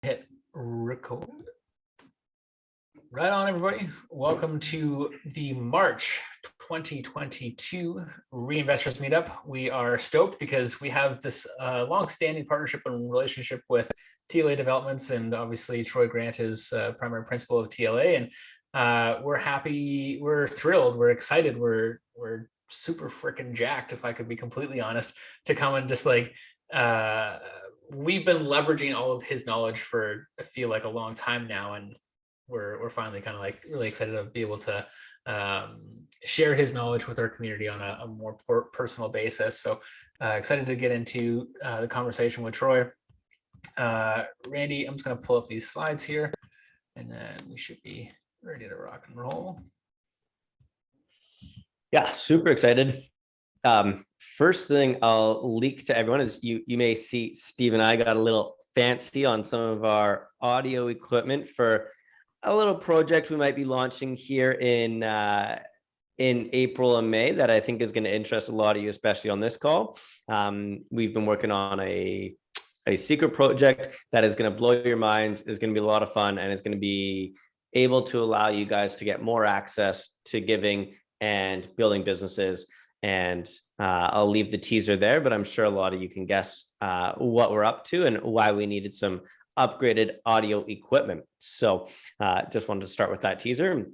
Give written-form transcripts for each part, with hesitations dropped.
Hit record. Right on, everybody. Welcome to the March 2022 Reinvestors Meetup. We are stoked because we have this long-standing partnership and relationship with TLA Developments, and obviously Troy Grant is primary principal of TLA. And we're happy, we're thrilled, we're excited, we're super freaking jacked, if I could be completely honest, to come and just like we've been leveraging all of his knowledge for I feel like a long time now, and we're finally kind of like really excited to be able to share his knowledge with our community on a more personal basis. So excited to get into the conversation with Troy. Randy, I'm just going to pull up these slides here, and then we should be ready to rock and roll. Yeah, super excited. First thing I'll leak to everyone is you may see Steve and I got a little fancy on some of our audio equipment for a little project we might be launching here in April and May that I think is going to interest a lot of you, especially on this call. We've been working on a secret project that is going to blow your minds, is going to be a lot of fun, and it's going to be able to allow you guys to get more access to giving and building businesses. And I'll leave the teaser there, but I'm sure a lot of you can guess what we're up to and why we needed some upgraded audio equipment. So just wanted to start with that teaser.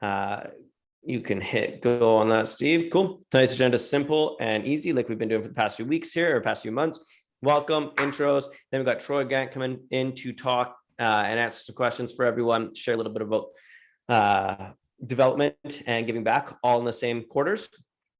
You can hit go on that, Steve. Cool. Tonight's agenda is simple and easy, like we've been doing for the past few weeks here, or past few months. Welcome, intros. Then we've got Troy Grant coming in to talk and answer some questions for everyone, share a little bit about development and giving back, all in the same quarters.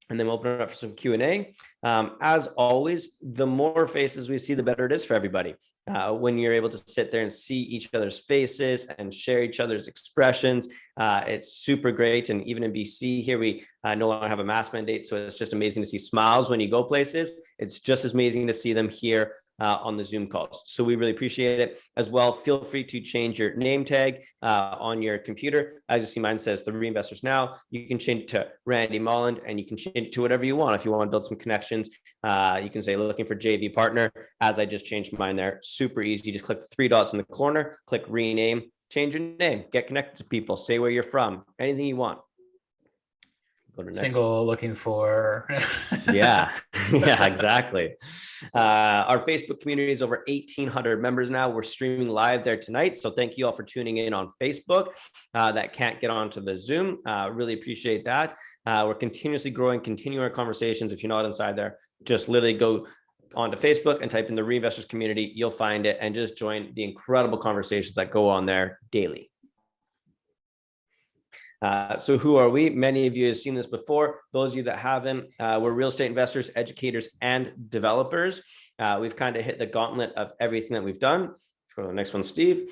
And then we'll open it up for some Q&A. As always, the more faces we see, the better it is for everybody. When you're able to sit there and see each other's faces and share each other's expressions, it's super great. And even in BC here, we no longer have a mask mandate. So it's just amazing to see smiles when you go places. It's just as amazing to see them here on the Zoom calls. So we really appreciate it as well. Feel free to change your name tag on your computer. As you see, mine says the Reinvestors Now. You can change it to Randy Molland, and you can change it to whatever you want. If you want to build some connections, you can say looking for JV partner, as I just changed mine there. Super easy. Just click the three dots in the corner, click rename, change your name, get connected to people, say where you're from, anything you want. Go to next. Single, looking for. Yeah, exactly. Our Facebook community is over 1,800 members now. We're streaming live there tonight. So thank you all for tuning in on Facebook that can't get onto the Zoom. Really appreciate that. We're continuously growing, continuing our conversations. If you're not inside there, just literally go onto Facebook and type in the Reinvestors community. You'll find it and just join the incredible conversations that go on there daily. So who are we? Many of you have seen this before. Those of you that haven't, we're real estate investors, educators, and developers. We've kind of hit the gauntlet of everything that we've done. Let's go to the next one, Steve.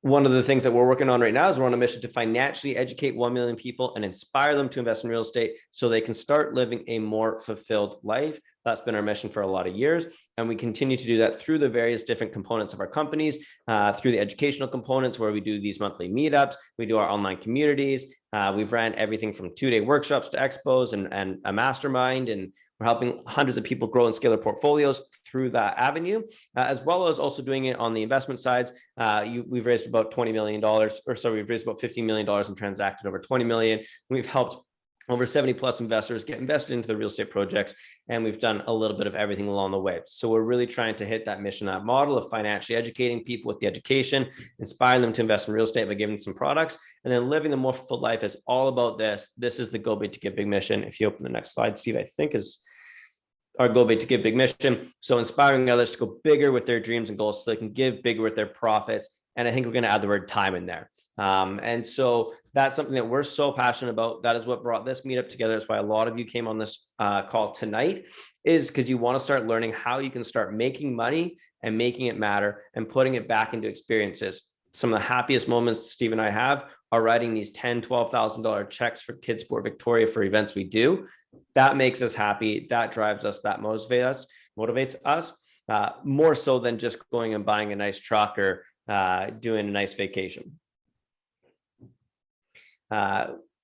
One of the things that we're working on right now is we're on a mission to financially educate 1 million people and inspire them to invest in real estate so they can start living a more fulfilled life. That's been our mission for a lot of years. And we continue to do that through the various different components of our companies, through the educational components where we do these monthly meetups, we do our online communities. We've ran everything from 2-day workshops to expos and a mastermind, and we're helping hundreds of people grow and scale their portfolios through that avenue, as well as also doing it on the investment sides. We've raised about $20 million, we've raised about $15 million and transacted over 20 million. We've helped over 70 plus investors get invested into the real estate projects, and we've done a little bit of everything along the way. So we're really trying to hit that mission, that model of financially educating people with the education, inspiring them to invest in real estate by giving them some products, and then living the more fulfilled life is all about this. This is the Go Big to Give Big mission. If you open the next slide, Steve, I think is our Go Big to Give Big mission. So inspiring others to go bigger with their dreams and goals so they can give bigger with their profits. And I think we're going to add the word time in there. And so that's something that we're so passionate about. That is what brought this meetup together. That's why a lot of you came on this call tonight, is because you want to start learning how you can start making money and making it matter and putting it back into experiences. Some of the happiest moments Steve and I have are writing these $10,000, $12,000 checks for Kids Sport Victoria for events we do. That makes us happy. That drives us. That motivates us more so than just going and buying a nice truck or doing a nice vacation.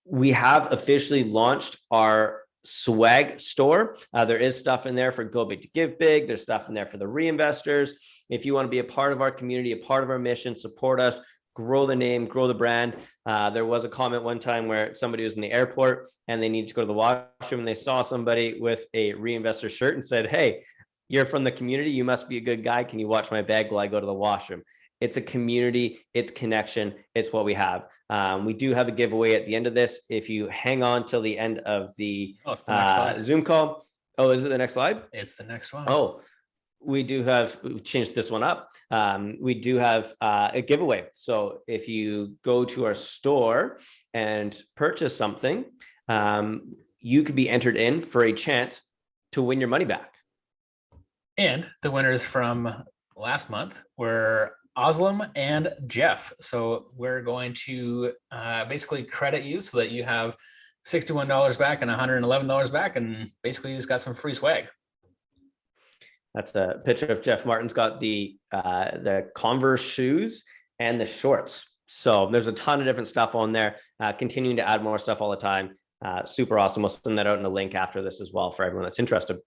We have officially launched our swag store. There is stuff in there for Go Big to Give Big. There's stuff in there for the reinvestors. If you want to be a part of our community, a part of our mission, support us, grow the name, grow the brand. There was a comment one time where somebody was in the airport and they needed to go to the washroom and they saw somebody with a Reinvestor shirt and said, hey, you're from the community. You must be a good guy. Can you watch my bag while I go to the washroom? It's a community, it's connection, it's what we have. We do have a giveaway at the end of this. If you hang on till the end of the, it's the next slide. Zoom call. Oh, is it the next slide? It's the next one. Oh, we changed this one up. We do have a giveaway. So if you go to our store and purchase something, you could be entered in for a chance to win your money back. And the winners from last month were Oslam and Jeff. So we're going to basically credit you so that you have $61 back and $111 back, and basically you just got some free swag. That's a picture of Jeff Martin's got the Converse shoes and the shorts. So there's a ton of different stuff on there, continuing to add more stuff all the time. Super awesome. We'll send that out in a link after this as well for everyone that's interested.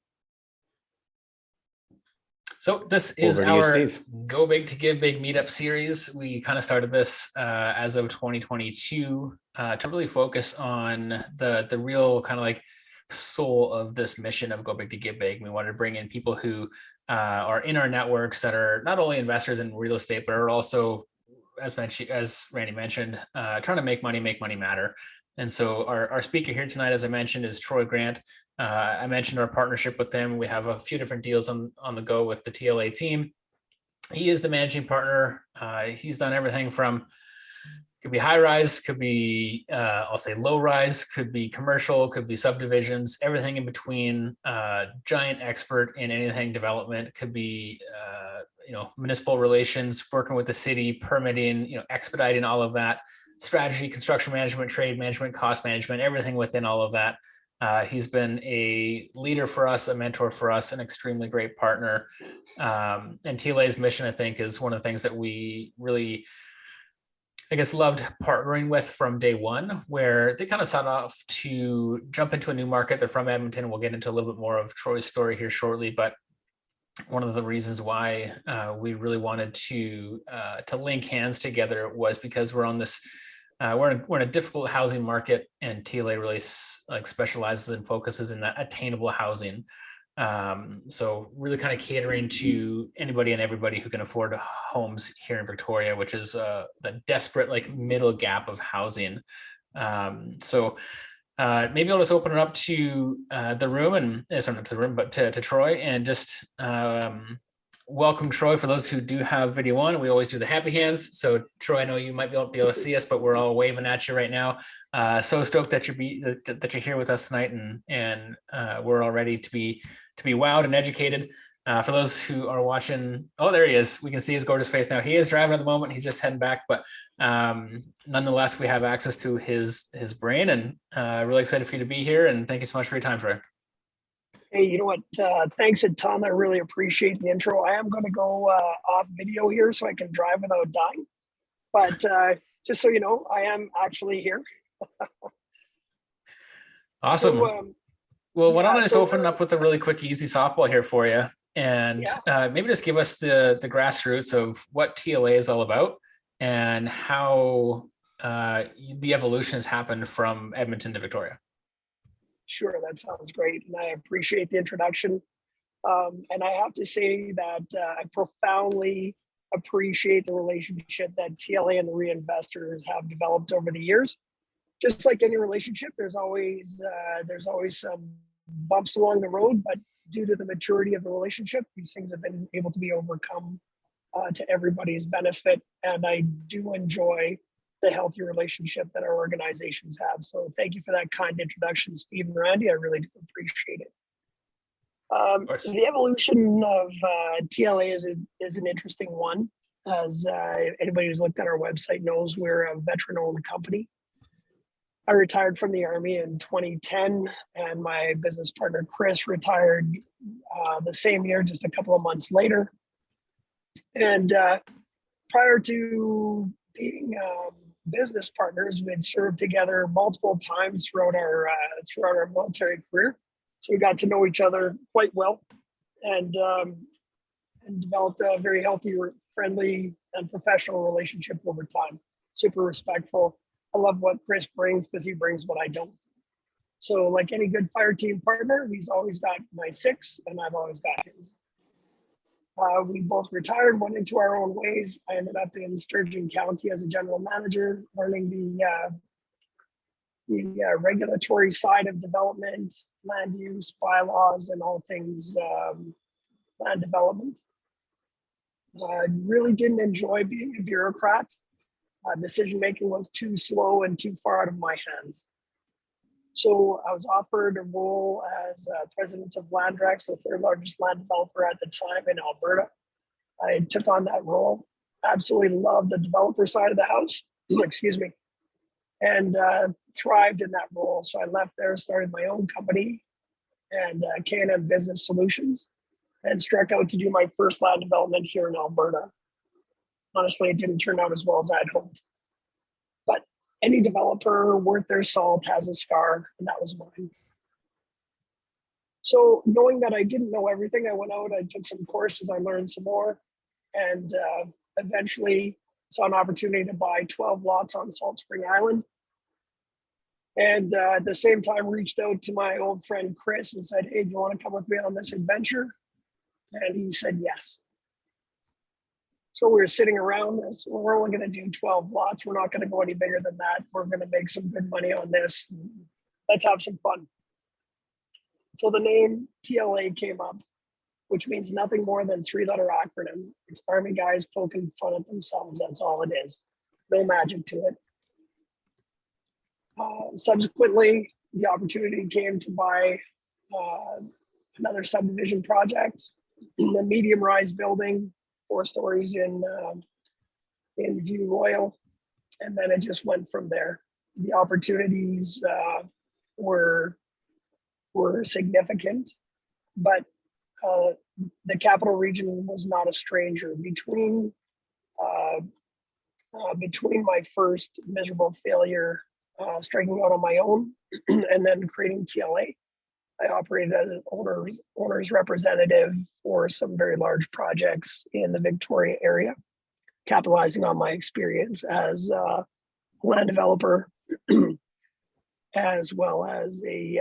So this is our Go Big to Give Big meetup series. We kind of started this as of 2022 to really focus on the real kind of like soul of this mission of Go Big to Give Big. We wanted to bring in people who are in our networks that are not only investors in real estate, but are also, as Randy mentioned, trying to make money matter. And so our speaker here tonight, as I mentioned, is Troy Grant. I mentioned our partnership with them. We have a few different deals on the go with the TLA team. He is the managing partner. He's done everything from, could be high rise, could be, I'll say low rise, could be commercial, could be subdivisions, everything in between. Giant expert in anything development, could be, municipal relations, working with the city, permitting, expediting all of that, strategy, construction management, trade management, cost management, everything within all of that. He's been a leader for us, a mentor for us, an extremely great partner. And TLA's mission, I think, is one of the things that we really, loved partnering with from day one, where they kind of set off to jump into a new market. They're from Edmonton. We'll get into a little bit more of Troy's story here shortly, but one of the reasons why we really wanted to link hands together was because we're on this. We're in a difficult housing market, and TLA really specializes and focuses in that attainable housing. So really kind of catering to anybody and everybody who can afford homes here in Victoria, which is the desperate middle gap of housing. So maybe I'll just open it up to the room, and not to the room, but to Troy, and just welcome Troy. For those who do have video on, we always do the happy hands. So Troy, I know you might be able to see us, but we're all waving at you right now. So stoked that you're here with us tonight, and we're all ready to be wowed and educated. For those who are watching, oh, there he is. We can see his gorgeous face now. He is driving at the moment. He's just heading back, but nonetheless, we have access to his brain, and really excited for you to be here. And thank you so much for your time, Troy. Hey, you know what? Thanks, Tom. I really appreciate the intro. I am going to go off video here so I can drive without dying. But just so you know, I am actually here. Awesome. So, well, why don't I just open up with a really quick, easy softball here for you, and maybe just give us the grassroots of what TLA is all about and how the evolution has happened from Edmonton to Victoria. Sure, that sounds great. And I appreciate the introduction. And I have to say that I profoundly appreciate the relationship that TLA and the REINVESTORS have developed over the years. Just like any relationship, there's always some bumps along the road, but due to the maturity of the relationship, these things have been able to be overcome to everybody's benefit. And I do enjoy the healthy relationship that our organizations have. So thank you for that kind introduction, Steve and Randy. I really do appreciate it. The evolution of TLA is an interesting one. As anybody who's looked at our website knows, we're a veteran-owned company. I retired from the Army in 2010, and my business partner, Chris, retired the same year, just a couple of months later. And prior to being business partners, we had served together multiple times throughout our military career, so we got to know each other quite well. And and developed a very healthy, friendly, and professional relationship over time. Super respectful. I love what Chris brings because he brings what I don't. So like any good fire team partner, he's always got my six and I've always got his. We both retired, went into our own ways. I ended up in Sturgeon County as a general manager, learning the regulatory side of development, land use, bylaws, and all things land development. I really didn't enjoy being a bureaucrat. Decision making was too slow and too far out of my hands. So I was offered a role as president of Landrex, the third largest land developer at the time in Alberta. I took on that role. Absolutely loved the developer side of the house, excuse me, and thrived in that role. So I left there, started my own company and K&M Business Solutions, and struck out to do my first land development here in Alberta. Honestly, it didn't turn out as well as I'd hoped. But any developer worth their salt has a scar, and that was mine. So knowing that I didn't know everything, I went out, I took some courses, I learned some more, and eventually saw an opportunity to buy 12 lots on Salt Spring Island. And at the same time, reached out to my old friend Chris and said, hey, do you want to come with me on this adventure? And he said yes. So we were sitting around, so we're only going to do 12 lots. We're not going to go any bigger than that. We're going to make some good money on this. Let's have some fun. So the name TLA came up, which means nothing more than three-letter acronym. It's Army guys poking fun at themselves. That's all it is. No magic to it. Subsequently, the opportunity came to buy another subdivision project, the medium-rise building, 4 stories in View Royal, and then it just went from there. The opportunities were significant, but the capital region was not a stranger. Between my first miserable failure, striking out on my own, and then creating TLA, I operated as an owner's representative for some very large projects in the Victoria area, capitalizing on my experience as a land developer, as well as a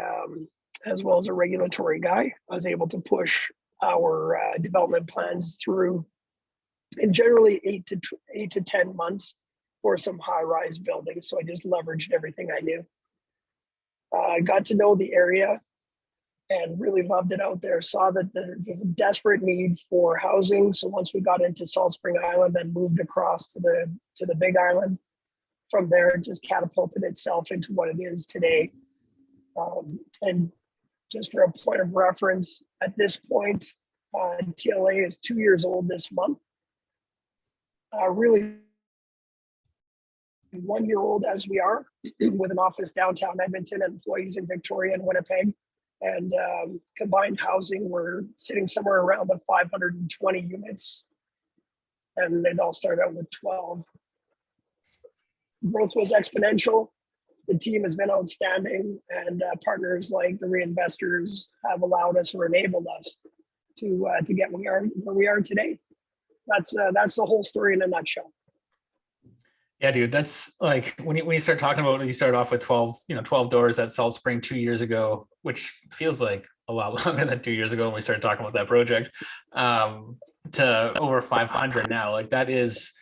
regulatory guy. I was able to push our development plans through in generally 8 to 10 months for some high-rise buildings. So I just leveraged everything I knew. I got to know the area and really loved it out there. Saw that there's a desperate need for housing. So once we got into Salt Spring Island, then moved across to the Big Island. From there, it just catapulted itself into what it is today. And just for a point of reference, at this point, TLA is 2 years old this month. Really 1 year old as we are, with an office downtown Edmonton, employees in Victoria and Winnipeg. And combined housing, we're sitting somewhere around the 520 units. And it all started out with 12. Growth was exponential. The team has been outstanding, and partners like the REINVESTORS have allowed us or enabled us to get where we are today. That's the whole story in a nutshell. Yeah, dude, that's like when you start talking about, you started off with 12 doors at Salt Spring 2 years ago, which feels like a lot longer than 2 years ago when we started talking about that project, to over 500 now. Like, that is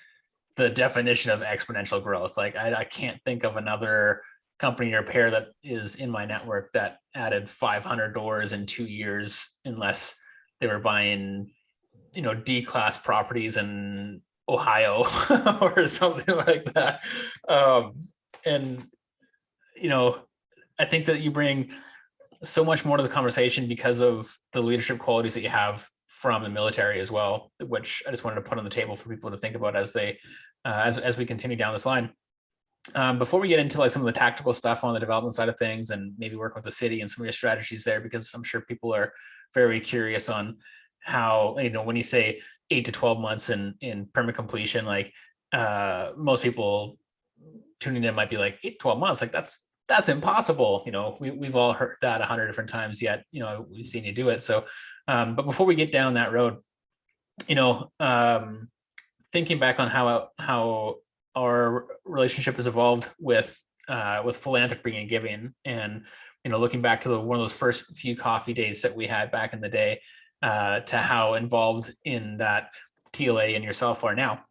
the definition of exponential growth. Like, I can't think of another company or pair that is in my network that added 500 doors in 2 years, unless they were buying, D-class properties in Ohio or something like that. And I think that you bring so much more to the conversation because of the leadership qualities that you have from the military as well, which I just wanted to put on the table for people to think about as they as we continue down this line. Before we get into like some of the tactical stuff on the development side of things, and maybe work with the city and some of your strategies there, because I'm sure people are very curious on how, when you say 8 to 12 months in permit completion, like most people tuning in might be like, 8 to 12 months, like that's impossible. We've all heard that 100 different times, yet we've seen you do it. So but before we get down that road, you know, thinking back on how our relationship has evolved with philanthropy and giving, and you know, looking back to one of those first few coffee days that we had back in the day, to how involved in that TLA and yourself are now.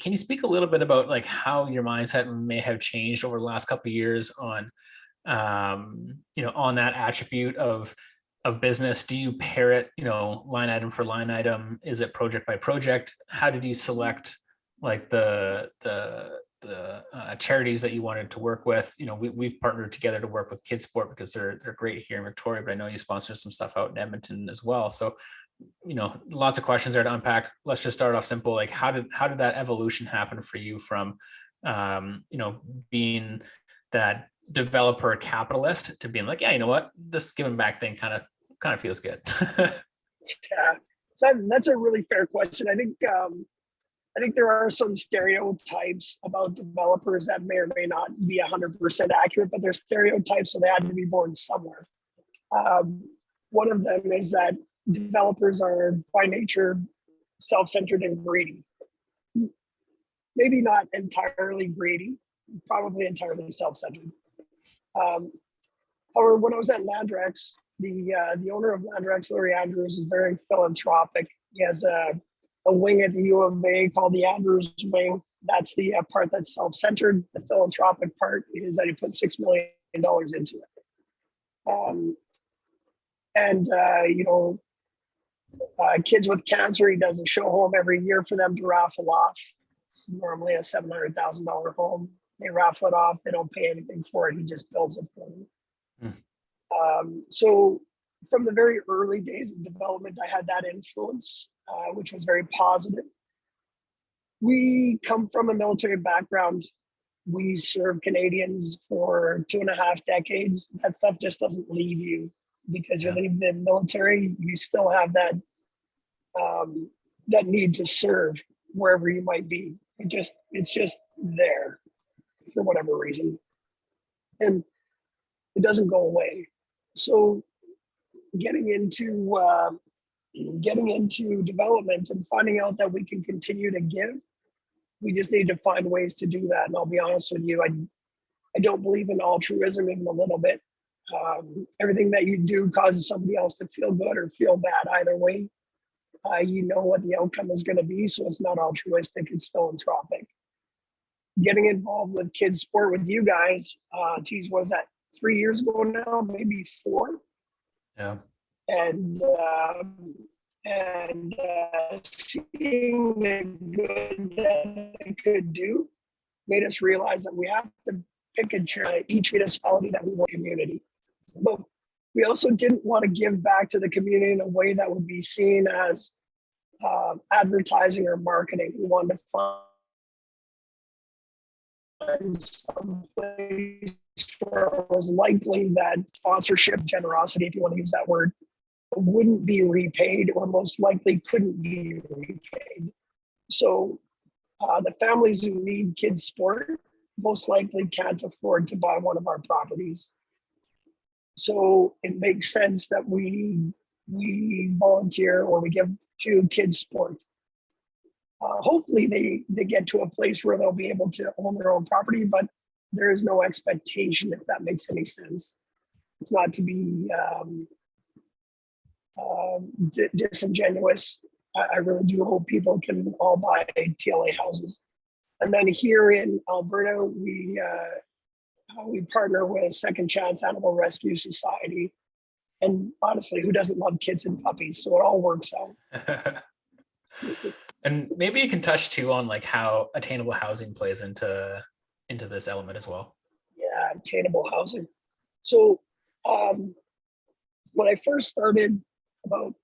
Can you speak a little bit about like how your mindset may have changed over the last couple of years on, you know, on that attribute of business? Do you pair it, you know, line item for line item? Is it project by project? How did you select like the charities that you wanted to work with? You know, we've partnered together to work with Kids Sport because they're great here in Victoria, but I know you sponsor some stuff out in Edmonton as well. So, you know, lots of questions there to unpack. Let's just start off simple. Like, how did that evolution happen for you from, you know, being that developer capitalist to being like, yeah, you know what, this giving back thing kind of feels good? Yeah, so that's a really fair question. I think there are some stereotypes about developers that may or may not be 100% accurate, but they're stereotypes, so they had to be born somewhere. One of them is that developers are by nature self-centered and greedy. Maybe not entirely greedy, probably entirely self-centered. However, when I was at Landrex, the owner of Landrex, Larry Andrews, is very philanthropic. He has a wing at the U of A called the Andrews Wing. That's the part that's self-centered. The philanthropic part is that he put $6 million into it. You know, kids with cancer, he does a show home every year for them to raffle off. It's normally a $700,000 home. They raffle it off. They don't pay anything for it. He just builds it for them. So from the very early days of development, I had that influence, which was very positive. We come from a military background. We served Canadians for 2.5 decades. That stuff just doesn't leave you because you leave the military. You still have that that need to serve wherever you might be. It's just there for whatever reason, and it doesn't go away. So getting into development and finding out that we can continue to give, we just need to find ways to do that. And I'll be honest with you, I don't believe in altruism even a little bit. Everything that you do causes somebody else to feel good or feel bad. Either way, you know what the outcome is going to be. So it's not altruistic, it's philanthropic. Getting involved with Kids Sport with you guys, geez, what was that, 3 years ago now, maybe 4? Yeah. And seeing the good that it could do made us realize that we have to pick a chair at each municipality that we want community. But we also didn't want to give back to the community in a way that would be seen as advertising or marketing. We wanted to find some place where it was likely that sponsorship, generosity, if you want to use that word, wouldn't be repaid or most likely couldn't be repaid. So the families who need Kids Sport most likely can't afford to buy one of our properties. So it makes sense that we volunteer or we give to Kids Sport. Hopefully they get to a place where they'll be able to own their own property, but there is no expectation, if that makes any sense. It's not to be disingenuous. I really do hope people can all buy TLA houses. And then here in Alberta, we partner with Second Chance Animal Rescue Society. And honestly, who doesn't love kids and puppies? So it all works out. And maybe you can touch too on like how attainable housing plays into this element as well. Yeah, attainable housing. So when I first started about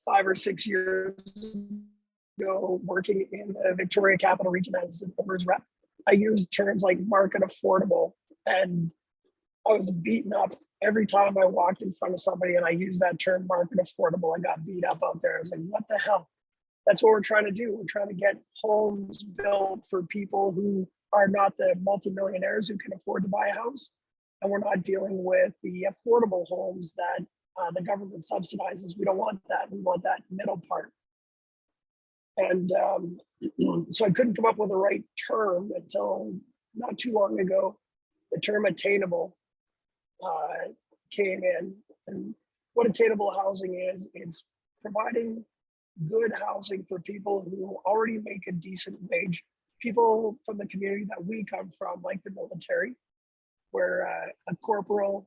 5 or 6 years ago working in the Victoria Capital Region as an owners rep, I used terms like market affordable, and I was beaten up every time I walked in front of somebody and I used that term market affordable. I got beat up out there. I was like, what the hell? That's what we're trying to do. We're trying to get homes built for people who are not the multimillionaires who can afford to buy a house. And we're not dealing with the affordable homes that the government subsidizes. We don't want that. We want that middle part. And so I couldn't come up with the right term until not too long ago. The term attainable came in. And what attainable housing is, it's providing good housing for people who already make a decent wage. People from the community that we come from, like the military, where a corporal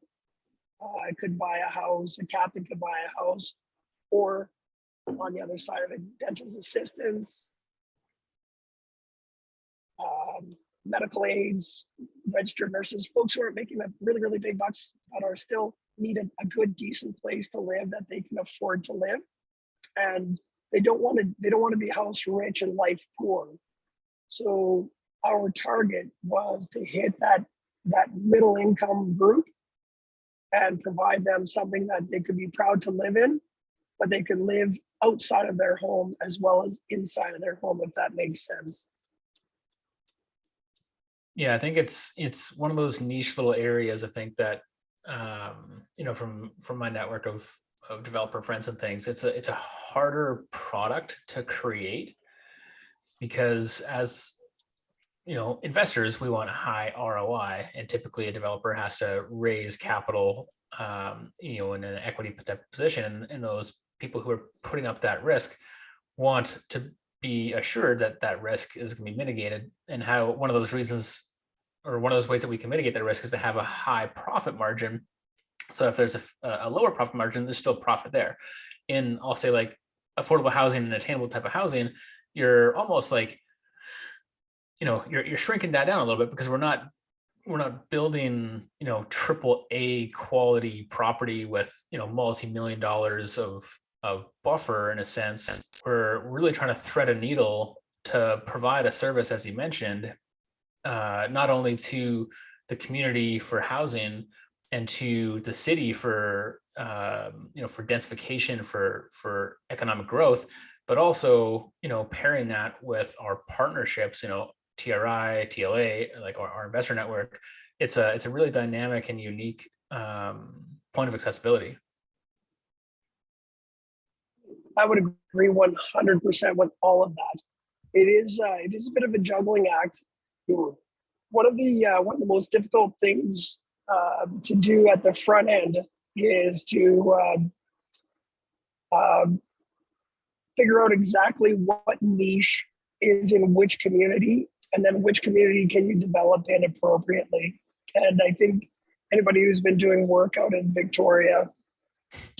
could buy a house, a captain could buy a house, or on the other side of it, dental assistants, medical aides, registered nurses, folks who are making the really, really big bucks that are still need a good, decent place to live that they can afford to live. And they don't want to be house rich and life poor. So our target was to hit that middle income group and provide them something that they could be proud to live in, but they could live outside of their home as well as inside of their home, if that makes sense. Yeah, I think it's one of those niche little areas. I think that from my network of developer friends and things, it's a harder product to create, because as investors, we want a high ROI, and typically a developer has to raise capital in an equity position, and those people who are putting up that risk want to be assured that that risk is going to be mitigated. And how one of those reasons, or one of those ways that we can mitigate that risk, is to have a high profit margin. So if there's a lower profit margin, there's still profit there. In, I'll say, like affordable housing and attainable type of housing, you're almost like, you're shrinking that down a little bit, because we're not building, triple A quality property with, multi-million dollars of buffer. In a sense, we're really trying to thread a needle to provide a service, as you mentioned, not only to the community for housing and to the city for for densification, for economic growth, but also pairing that with our partnerships, TRI, TLA, like our investor network. It's a really dynamic and unique point of accessibility. I would agree 100% with all of that. It is a bit of a juggling act. One of the most difficult things to do at the front end is to figure out exactly what niche is in which community, and then which community can you develop in appropriately. And I think anybody who's been doing work out in Victoria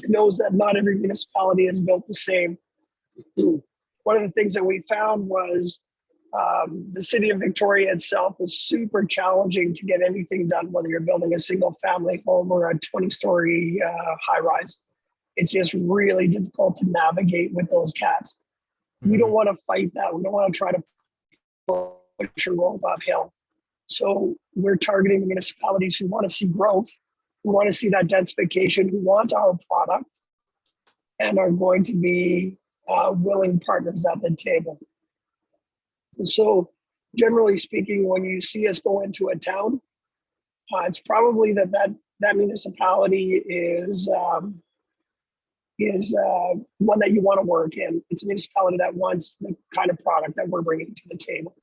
knows that not every municipality is built the same. One of the things that we found was the city of Victoria itself is super challenging to get anything done, whether you're building a single family home or a 20-story high rise. It's just really difficult to navigate with those cats. We don't want to fight that. We don't want to try to push and roll uphill. So we're targeting the municipalities who want to see growth, who want to see that densification, who want our product, and are going to be willing partners at the table. So generally speaking, when you see us go into a town, it's probably that municipality is one that you want to work in. It's a municipality that wants the kind of product that we're bringing to the table.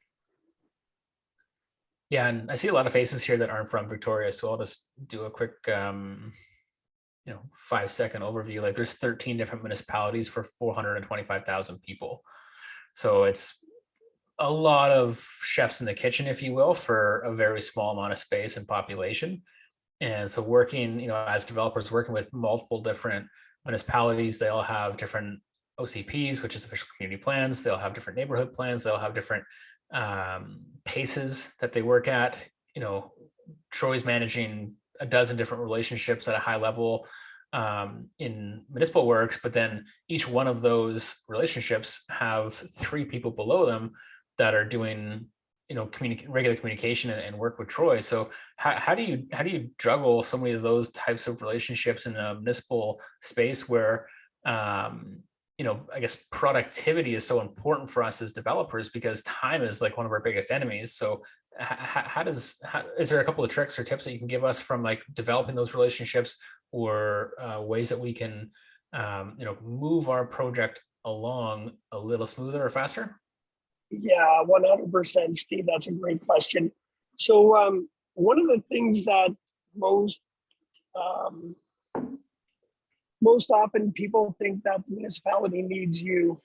Yeah, and I see a lot of faces here that aren't from Victoria, so I'll just do a quick 5-second overview. Like, there's 13 different municipalities for 425,000 people. So it's a lot of chefs in the kitchen, if you will, for a very small amount of space and population. And so working, as developers, working with multiple different municipalities, they all have different OCPs, which is official community plans. They'll have different neighborhood plans. They'll have different paces that they work at. Troy's managing a dozen different relationships at a high level in municipal works, but then each one of those relationships have 3 people below them that are doing regular communication and work with Troy. So how do you juggle so many of those types of relationships in a municipal space where I guess productivity is so important for us as developers, because time is like one of our biggest enemies. So is there a couple of tricks or tips that you can give us from like developing those relationships, or ways that we can move our project along a little smoother or faster? Yeah, 100%, Steve. That's a great question. So one of the things that most um, most often people think that the municipality needs you,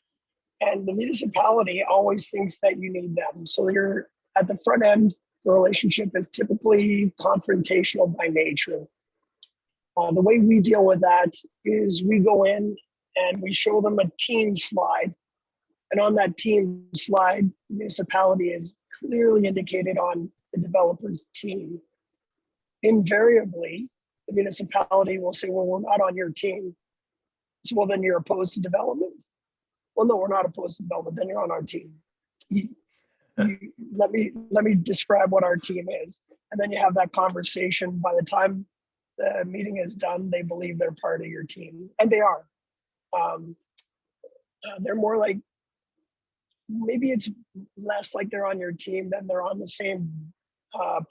and the municipality always thinks that you need them. So you're at the front end. The relationship is typically confrontational by nature. The way we deal with that is we go in and we show them a team slide. And on that team slide, the municipality is clearly indicated on the developer's team. Invariably, the municipality will say, well, we're not on your team. So, well, then you're opposed to development. Well, no, we're not opposed to development. Then you're on our team. Let me describe what our team is. And then you have that conversation. By the time the meeting is done, they believe they're part of your team. And they are. They're more like, maybe it's less like they're on your team than they're on the same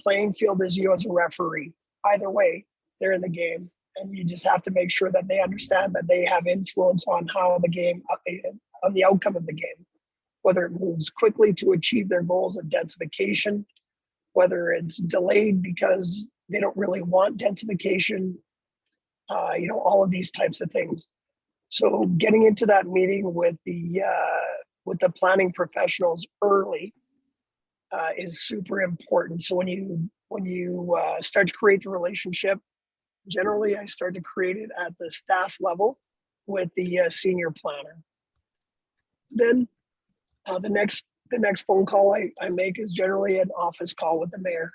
playing field as you as a referee. Either way, they're in the game, and you just have to make sure that they understand that they have influence on how the game, on the outcome of the game, whether it moves quickly to achieve their goals of densification, whether it's delayed because they don't really want densification, all of these types of things. So getting into that meeting with the planning professionals early is super important. So when you start to create the relationship, generally I start to create it at the staff level with the senior planner. Then the next phone call I make is generally an office call with the mayor,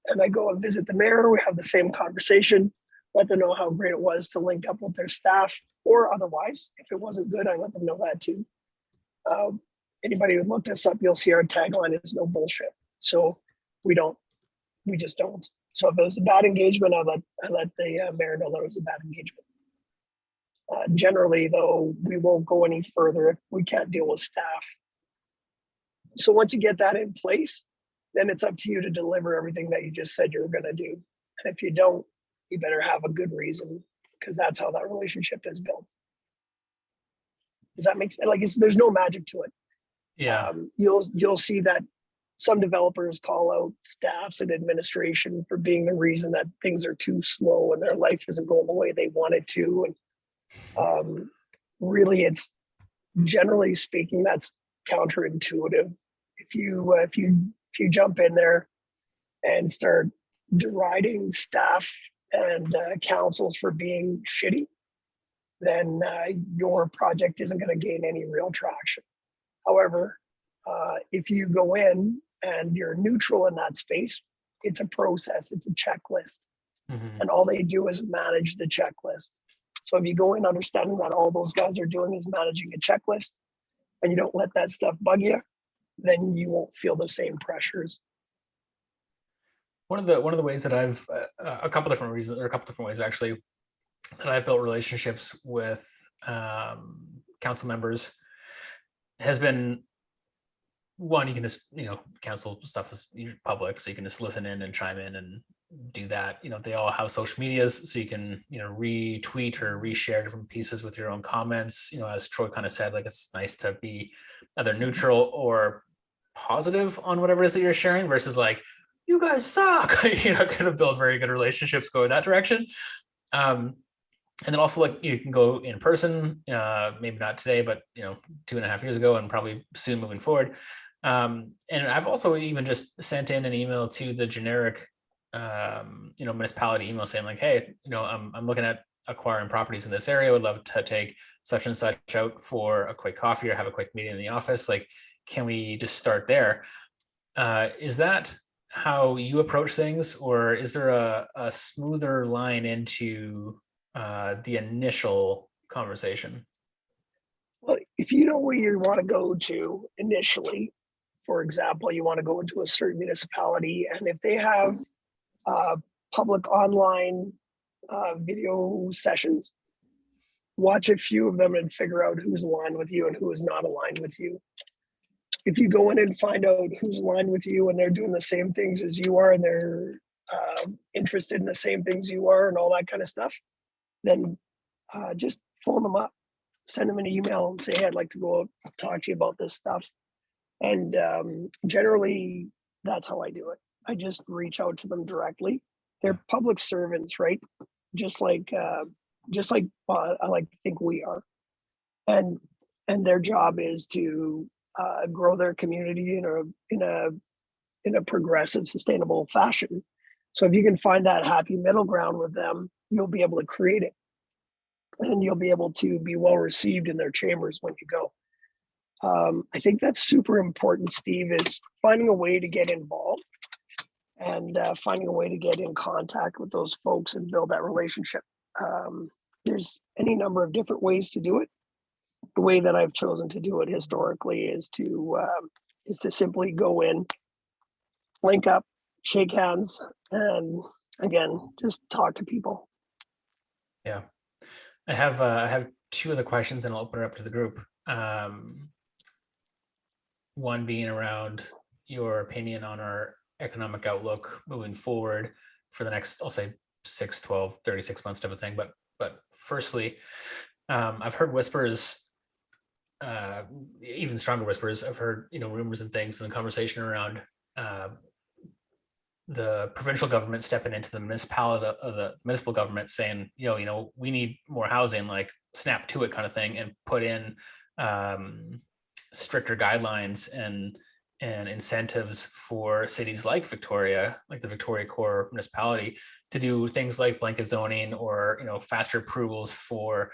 and I go and visit the mayor. We have the same conversation, let them know how great it was to link up with their staff, or otherwise, if it wasn't good, I let them know that too. Anybody who looked us up, you'll see our tagline is no bullshit. So we just don't. So if it was a bad engagement, I let the mayor know that it was a bad engagement. Generally, though, we won't go any further if we can't deal with staff. So once you get that in place, then it's up to you to deliver everything that you just said you were going to do. And if you don't, you better have a good reason, because that's how that relationship is built. Does that make sense? There's no magic to it. Yeah. You'll see that some developers call out staffs and administration for being the reason that things are too slow and their life isn't going the way they want it to. And really, it's generally speaking, that's counterintuitive. If you jump in there and start deriding staff and councils for being shitty, then your project isn't going to gain any real traction. However, if you go in and you're neutral in that space, it's a process, it's a checklist. Mm-hmm. And all they do is manage the checklist. So if you go in understanding that all those guys are doing is managing a checklist, and you don't let that stuff bug you, then you won't feel the same pressures. One of the ways that I've a couple different ways actually that I've built relationships with council members has been, one, you can just, council stuff is public, so you can just listen in and chime in and do that. They all have social medias, so you can, retweet or reshare different pieces with your own comments. As Troy kind of said, like, it's nice to be either neutral or positive on whatever it is that you're sharing versus like, you guys suck. You're not going to build very good relationships going that direction. And then also, like, you can go in person, maybe not today, but 2.5 years ago, and probably soon moving forward. And I've also even just sent in an email to the generic, municipality email saying like, hey, I'm looking at acquiring properties in this area. Would love to take such and such out for a quick coffee or have a quick meeting in the office. Like, can we just start there? Is that how you approach things, or is there a smoother line into the initial conversation? Well, if you know where you want to go to initially, for example, you want to go into a certain municipality, and if they have public online video sessions, watch a few of them and figure out who's aligned with you and who is not aligned with you. If you go in and find out who's aligned with you and they're doing the same things as you are and they're interested in the same things you are and all that kind of stuff, then just phone them up. send them an email and say, hey, I'd like to go talk to you about this stuff. And generally, that's how I do it. I just reach out to them directly. They're public servants, right? Just like I like to think we are. And their job is to grow their community in a progressive, sustainable fashion. So if you can find that happy middle ground with them, you'll be able to create it, and you'll be able to be well received in their chambers when you go. I think that's super important, Steve, is finding a way to get involved and finding a way to get in contact with those folks and build that relationship. There's any number of different ways to do it. The way that I've chosen to do it historically is to simply go in, link up, shake hands, and again, just talk to people. Yeah, I have two other questions, and I'll open it up to the group. One being around your opinion on our economic outlook moving forward for the next, I'll say 6, 12, 36 months type of thing. But firstly, I've heard whispers, even stronger whispers. I've heard, rumors and things in the conversation around the provincial government stepping into the municipal government saying, we need more housing, like snap to it kind of thing, and put in stricter guidelines and incentives for cities like Victoria, like the Victoria Core municipality, to do things like blanket zoning or faster approvals for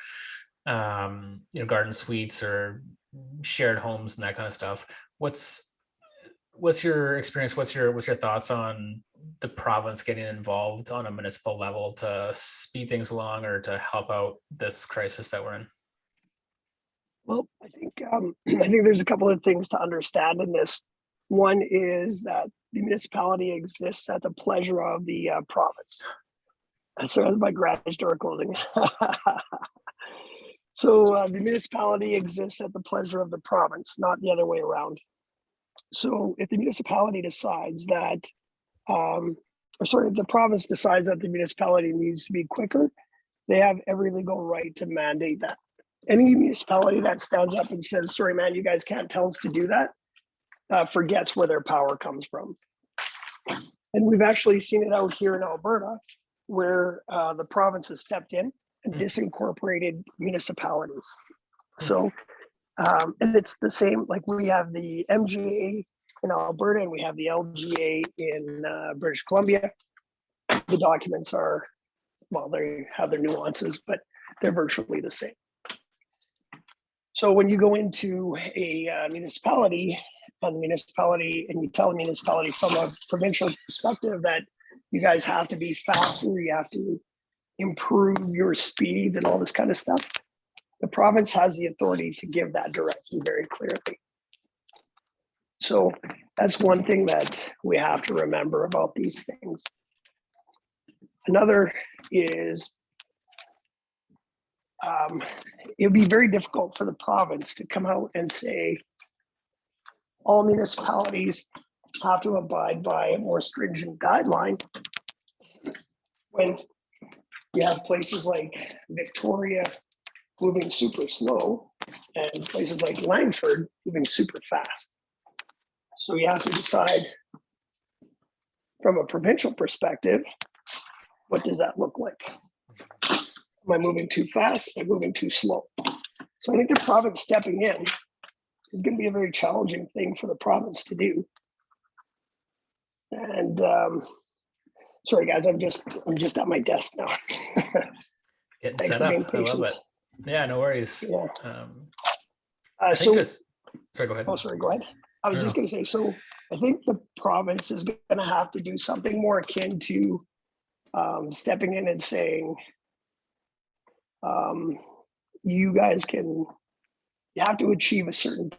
garden suites or shared homes and that kind of stuff. What's your experience? What's your thoughts on the province getting involved on a municipal level to speed things along or to help out this crisis that we're in? Well, I think there's a couple of things to understand in this. One is that the municipality exists at the pleasure of the province. Sorry, that's my garage door closing. So the municipality exists at the pleasure of the province, not the other way around. So if the municipality decides that, if the province decides that the municipality needs to be quicker, they have every legal right to mandate that. Any municipality that stands up and says, sorry, man, you guys can't tell us to do that, forgets where their power comes from. And we've actually seen it out here in Alberta, where the province has stepped in and disincorporated municipalities. So, and it's the same, like we have the MGA in Alberta and we have the LGA in British Columbia. The documents are, well, they have their nuances, but they're virtually the same. So when you go into a municipality, and you tell the municipality from a provincial perspective that you guys have to be faster, you have to improve your speeds and all this kind of stuff, the province has the authority to give that direction very clearly. So that's one thing that we have to remember about these things. Another is it would be very difficult for the province to come out and say all municipalities have to abide by a more stringent guideline when you have places like Victoria moving super slow and places like Langford moving super fast. So you have to decide from a provincial perspective, what does that look like? Am I moving too fast? Am I moving too slow? So I think the province stepping in is going to be a very challenging thing for the province to do. And sorry guys, I'm just at my desk now. Getting Thanks set for up. being I love patient. it. Yeah, no worries. Yeah. Sorry, go ahead. Oh, sorry, go ahead. I was just going to say, so I think the province is going to have to do something more akin to stepping in and saying, you guys you have to achieve a certain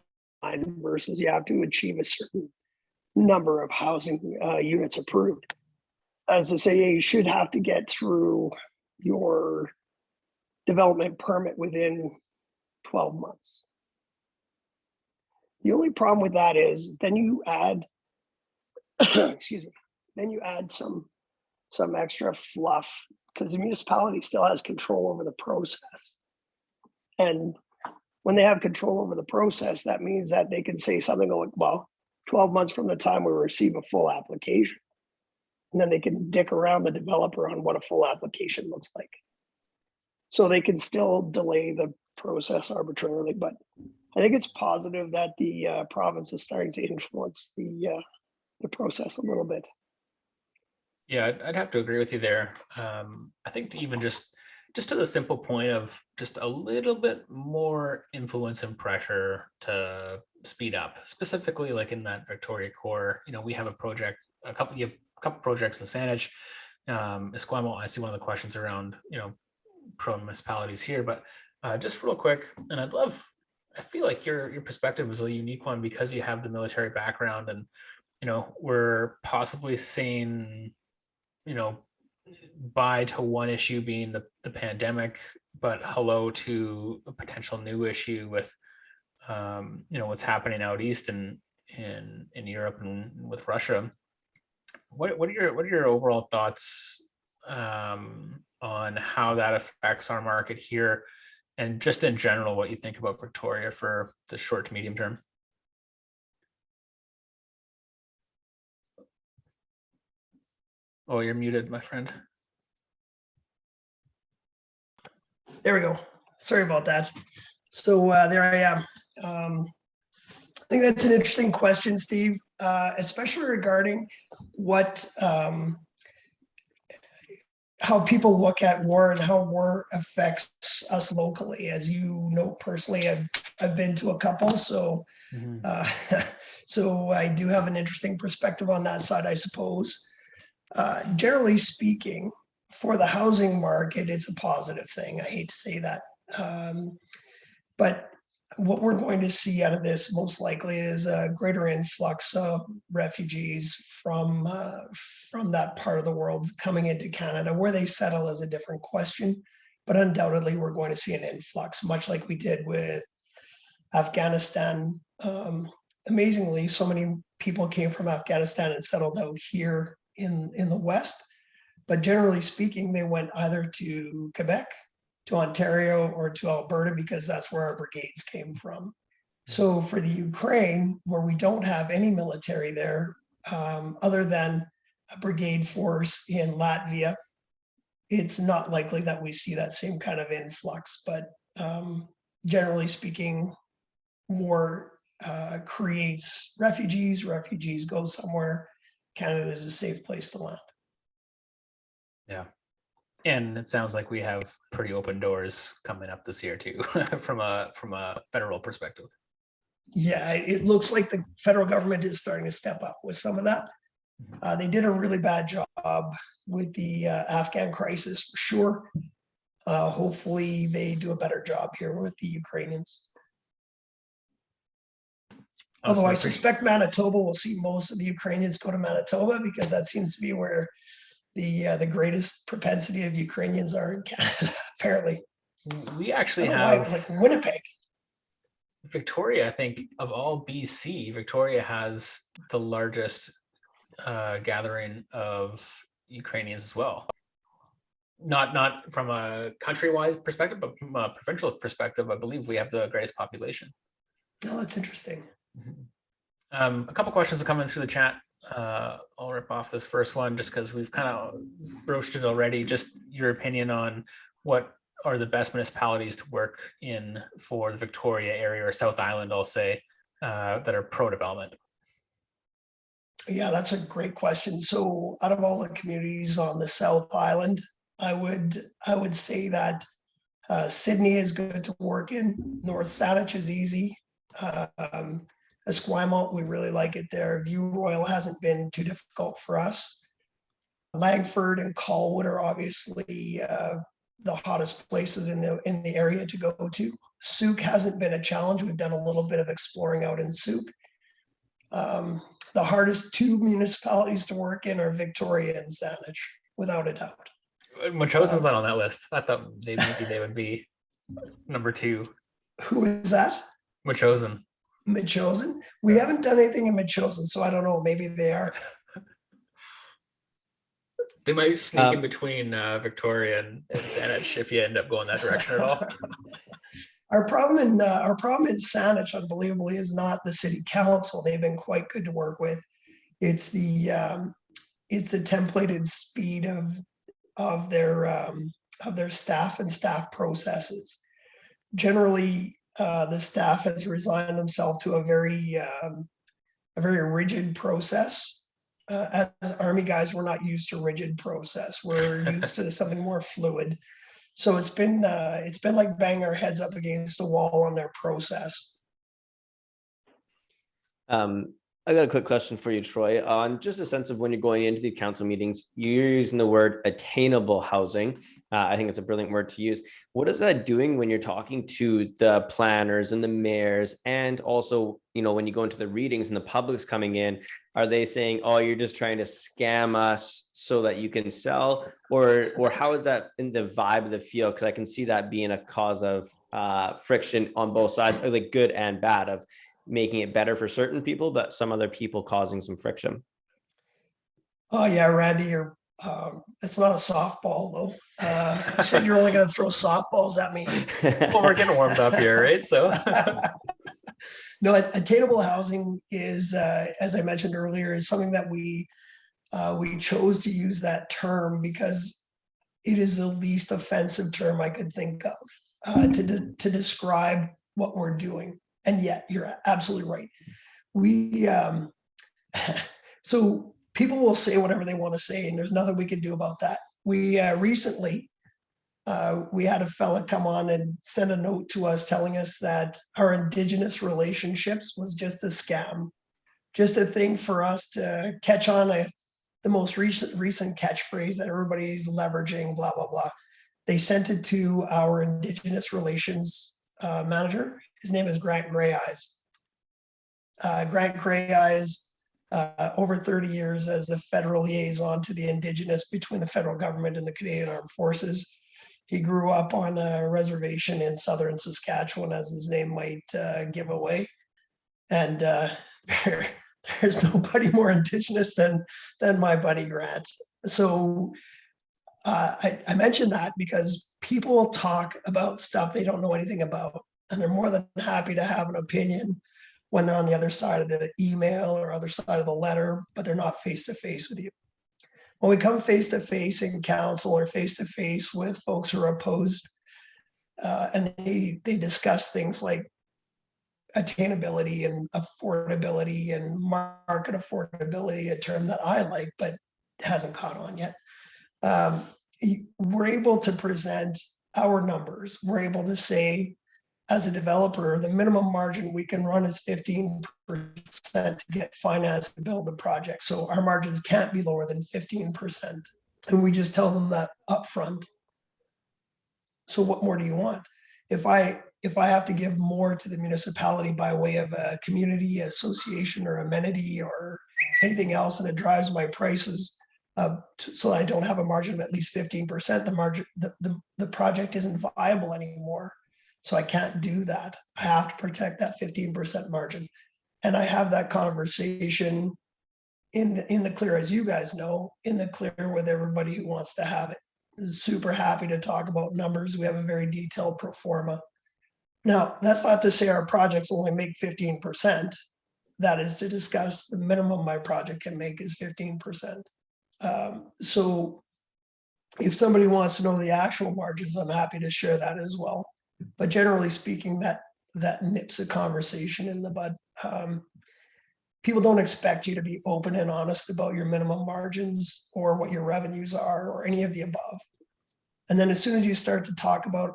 time versus you have to achieve a certain number of housing units approved. As to say, you should have to get through your development permit within 12 months. The only problem with that is then you add, excuse me, then you add some extra fluff because the municipality still has control over the process. And when they have control over the process, that means that they can say something like, well, 12 months from the time we receive a full application. And then they can dick around the developer on what a full application looks like. So they can still delay the process arbitrarily, but I think it's positive that the province is starting to influence the process a little bit. Yeah, I'd have to agree with you there. I think even just to the simple point of just a little bit more influence and pressure to speed up, specifically like in that Victoria core. You know, we have a project, you have a couple projects in Saanich, Esquimalt. I see one of the questions around, you know, pro municipalities here, but just real quick, and I feel like your perspective is a unique one because you have the military background, and you know, we're possibly seeing, you know, bye to one issue being the pandemic, but hello to a potential new issue with you know, what's happening out east and in Europe and with Russia. What are your overall thoughts on how that affects our market here, and just in general, what you think about Victoria for the short to medium term? Oh, you're muted, my friend. There we go. Sorry about that. So there I am. I think that's an interesting question, Steve, especially regarding what how people look at war and how war affects us locally. As you know, personally, I've been to a couple, so so I do have an interesting perspective on that side, I suppose. Generally speaking, for the housing market, it's a positive thing. I hate to say that. But what we're going to see out of this most likely is a greater influx of refugees from that part of the world coming into Canada. Where they settle is a different question, but undoubtedly we're going to see an influx, much like we did with Afghanistan. Amazingly, so many people came from Afghanistan and settled out here in the West. But generally speaking, they went either to Quebec, to Ontario, or to Alberta, because that's where our brigades came from. So for the Ukraine, where we don't have any military there, other than a brigade force in Latvia, it's not likely that we see that same kind of influx. But generally speaking, war creates refugees. Refugees go somewhere. Canada is a safe place to land. Yeah. And it sounds like we have pretty open doors coming up this year too, from a federal perspective. Yeah, it looks like the federal government is starting to step up with some of that. They did a really bad job with the Afghan crisis, for sure. Hopefully they do a better job here with the Ukrainians. Although I suspect Manitoba will see most of the Ukrainians go to Manitoba, because that seems to be where the greatest propensity of Ukrainians are in Canada, apparently. We actually have like Winnipeg. Victoria, I think of all BC, Victoria has the largest gathering of Ukrainians as well. Not from a countrywide perspective, but from a provincial perspective, I believe we have the greatest population. Oh, that's interesting. A couple questions are coming through the chat. I'll rip off this first one just because we've kind of broached it already. Just your opinion on what are the best municipalities to work in for the Victoria area or South Island, I'll say, that are pro-development. Yeah, that's a great question. So out of all the communities on the South Island, I would say that Sydney is good to work in. North Saanich is easy. Esquimalt, we really like it there. View Royal hasn't been too difficult for us. Langford and Colwood are obviously the hottest places in the area to go to. Souk hasn't been a challenge. We've done a little bit of exploring out in Souk. The hardest two municipalities to work in are Victoria and Saanich, without a doubt. Mochosen's not on that list. I thought maybe they would be number two. Who is that? Mochosen. Metchosen. We haven't done anything in Metchosen, so I don't know. Maybe they are. They might sneak in between Victoria and Saanich if you end up going that direction at all. Our problem in Saanich, unbelievably, is not the city council. They've been quite good to work with. It's the templated speed of their staff and staff processes. Generally, the staff has resigned themselves to a very rigid process. As Army guys, we're not used to rigid process. We're used to something more fluid. So it's been like banging our heads up against the wall on their process. I got a quick question for you, Troy, on just a sense of when you're going into the council meetings, you're using the word attainable housing. I think it's a brilliant word to use. What is that doing when you're talking to the planners and the mayors? And also, when you go into the readings and the public's coming in, are they saying, oh, you're just trying to scam us so that you can sell? Or how is that in the vibe of the field? Because I can see that being a cause of friction on both sides, like good and bad, of making it better for certain people, but some other people causing some friction. Oh yeah, Randy, it's not a softball though. You said you're only going to throw softballs at me. Well, we're getting warmed up here, right? So no, attainable housing is, as I mentioned earlier, is something that we chose to use that term because it is the least offensive term I could think of to describe what we're doing. And yet, you're absolutely right. We so people will say whatever they want to say, and there's nothing we can do about that. We recently we had a fella come on and send a note to us telling us that our Indigenous relationships was just a scam, just a thing for us to catch on the most recent catchphrase that everybody's leveraging, blah, blah, blah. They sent it to our Indigenous relations manager. His name is Grant Greyeyes. Grant Greyeyes, over 30 years as the federal liaison to the Indigenous between the federal government and the Canadian Armed Forces. He grew up on a reservation in southern Saskatchewan, as his name might give away. And there's nobody more Indigenous than my buddy Grant. So I mentioned that because people talk about stuff they don't know anything about. And they're more than happy to have an opinion when they're on the other side of the email or other side of the letter, but they're not face-to-face with you. When we come face-to-face in council or face-to-face with folks who are opposed, and they discuss things like attainability and affordability and market affordability, a term that I like, but hasn't caught on yet. We're able to present our numbers. We're able to say, as a developer, the minimum margin we can run is 15% to get financed to build the project. So our margins can't be lower than 15%. And we just tell them that upfront. So what more do you want? If I have to give more to the municipality by way of a community association or amenity or anything else, and it drives my prices so that I don't have a margin of at least 15%, the project isn't viable anymore. So I can't do that. I have to protect that 15% margin. And I have that conversation in the clear, as you guys know, in the clear with everybody who wants to have it. Super happy to talk about numbers. We have a very detailed pro forma. Now, that's not to say our projects only make 15%. That is to discuss the minimum my project can make is 15%. So if somebody wants to know the actual margins, I'm happy to share that as well. But generally speaking, that nips a conversation in the bud. People don't expect you to be open and honest about your minimum margins or what your revenues are or any of the above. And then as soon as you start to talk about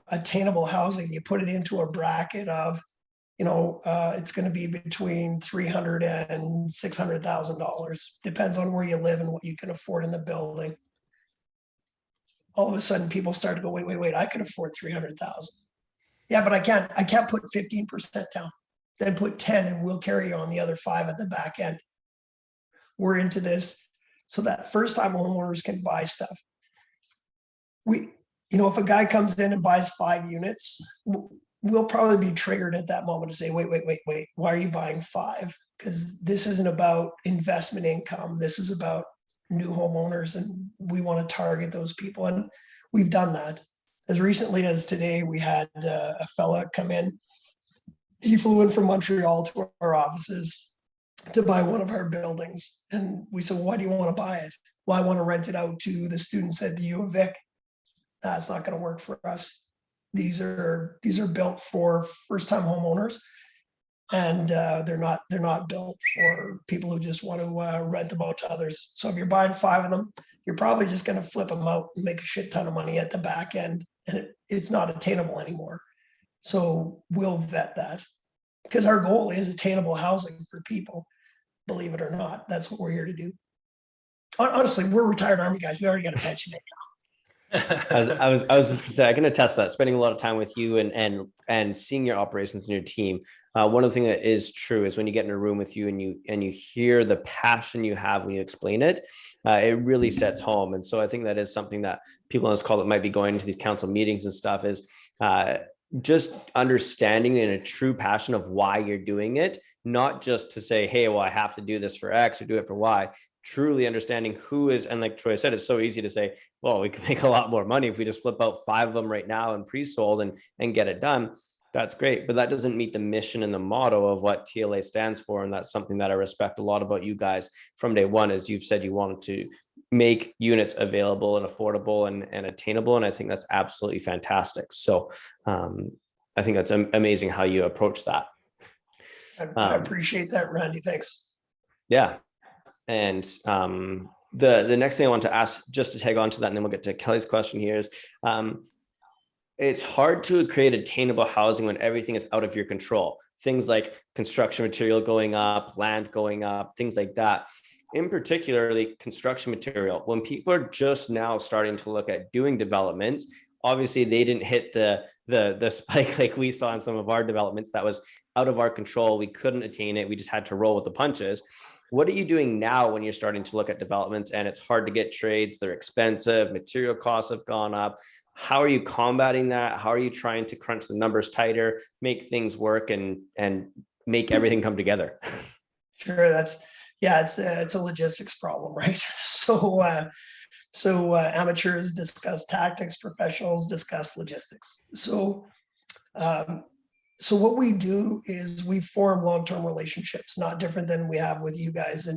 attainable housing, you put it into a bracket of, it's going to be between $300,000 and $600,000. Depends on where you live and what you can afford in the building. All of a sudden people start to go, wait, I can afford 300,000. Yeah, but I can't put 15% down. Then put 10 and we'll carry on the other 5 at the back end. We're into this so that first time homeowners can buy stuff. If a guy comes in and buys 5 units, we'll probably be triggered at that moment to say, wait, why are you buying 5? Because this isn't about investment income. This is about new homeowners, and we want to target those people. And we've done that. As recently as today, we had a fella come in. He flew in from Montreal to our offices to buy one of our buildings. And we said, why do you want to buy it? Well, I want to rent it out to the students at the U of Vic. That's not going to work for us. These are built for first-time homeowners, and they're not built for people who just want to rent them out to others. So if you're buying 5 of them, you're probably just going to flip them out and make a shit ton of money at the back end, and it's not attainable anymore. So we'll vet that, because our goal is attainable housing for people. Believe it or not, that's what we're here to do. Honestly, we're retired Army guys. We already got a pension income. I was just gonna say, I can attest to that. Spending a lot of time with you and seeing your operations and your team. One of the things that is true is when you get in a room with you and you hear the passion you have when you explain it, it really sets home. And so I think that is something that people on this call that might be going to these council meetings and stuff is just understanding in a true passion of why you're doing it, not just to say, hey, well, I have to do this for X or do it for Y. Truly understanding who is, and like Troy said, it's so easy to say, well, we can make a lot more money if we just flip out 5 of them right now and pre-sold and get it done. That's great, but that doesn't meet the mission and the motto of what TLA stands for. And that's something that I respect a lot about you guys from day one, is you've said you wanted to make units available and affordable and attainable. And I think that's absolutely fantastic. So I think that's amazing how you approach that. I appreciate that, Randy. Thanks. Yeah. And the next thing I want to ask, just to tag on to that, and then we'll get to Kelly's question here, is it's hard to create attainable housing when everything is out of your control. Things like construction material going up, land going up, things like that. In particularly construction material, when people are just now starting to look at doing developments, obviously they didn't hit the spike like we saw in some of our developments. That was out of our control. We couldn't attain it. We just had to roll with the punches. What are you doing now when you're starting to look at developments and it's hard to get trades? They're expensive. Material costs have gone up. How are you combating that? How are you trying to crunch the numbers tighter, make things work, and make everything come together? Sure, it's a logistics problem, right? So amateurs discuss tactics, professionals discuss logistics. So what we do is we form long-term relationships, not different than we have with you guys.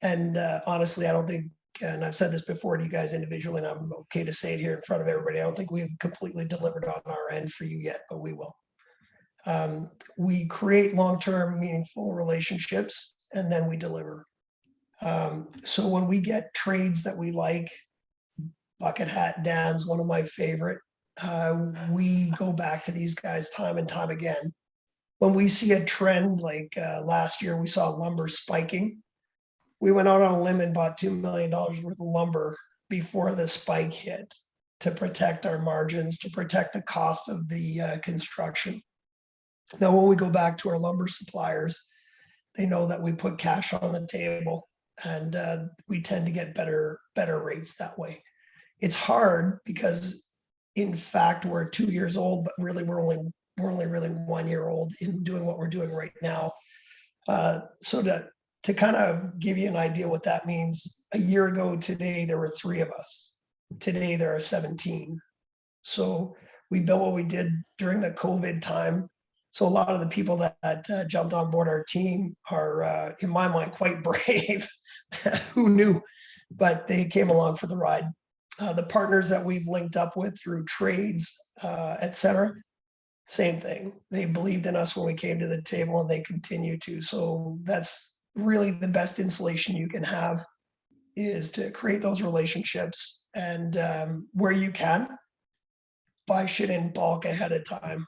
And honestly, I don't think, and I've said this before to you guys individually, and I'm okay to say it here in front of everybody, I don't think we've completely delivered on our end for you yet, but we will. We create long-term meaningful relationships, and then we deliver. So when we get trades that we like, Bucket Hat Dan's one of my favorite, we go back to these guys time and time again. When we see a trend, like last year, we saw lumber spiking. We went out on a limb and bought $2 million worth of lumber before the spike hit to protect our margins, to protect the cost of the construction. Now, when we go back to our lumber suppliers, they know that we put cash on the table, and we tend to get better rates that way. It's hard because, in fact, we're 2 years old, but really we're only really 1 year old in doing what we're doing right now. So to kind of give you an idea what that means, a year ago today, there were 3 of us. Today, there are 17. So we built what we did during the COVID time. So a lot of the people that jumped on board our team are, in my mind, quite brave. Who knew? But they came along for the ride. The partners that we've linked up with through trades, et cetera, same thing. They believed in us when we came to the table, and they continue to. So that's really the best insulation you can have, is to create those relationships, and where you can, buy shit in bulk ahead of time,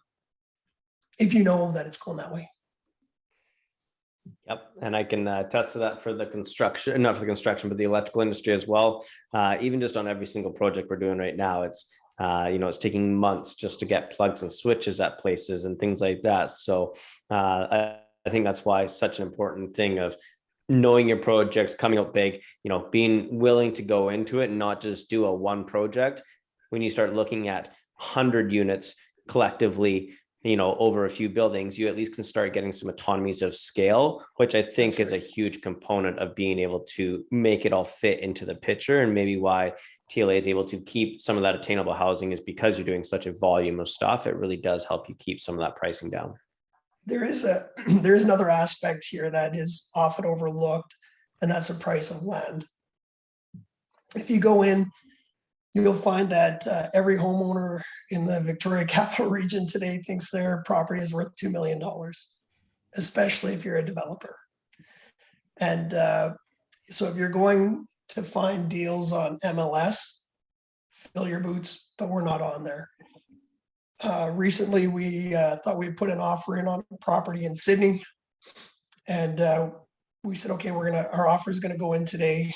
if you know that it's going that way. Yep. And I can attest to that for the construction, not for the construction, but the electrical industry as well. Even just on every single project we're doing right now, it's, it's taking months just to get plugs and switches at places and things like that. So I think that's why such an important thing of knowing your projects, coming out big, being willing to go into it and not just do a one project. When you start looking at 100 units collectively, over a few buildings, you at least can start getting some autonomies of scale, which I think is a huge component of being able to make it all fit into the picture, and maybe why TLA is able to keep some of that attainable housing is because you're doing such a volume of stuff. It really does help you keep some of that pricing down. There is another aspect here that is often overlooked, and that's the price of land. If you go in, you'll find that every homeowner in the Victoria Capital Region today thinks their property is worth $2 million, especially if you're a developer. And so if you're going to find deals on MLS, fill your boots, but we're not on there. Recently, we thought we'd put an offer in on a property in Sydney, and we said, okay, our offer is gonna go in today.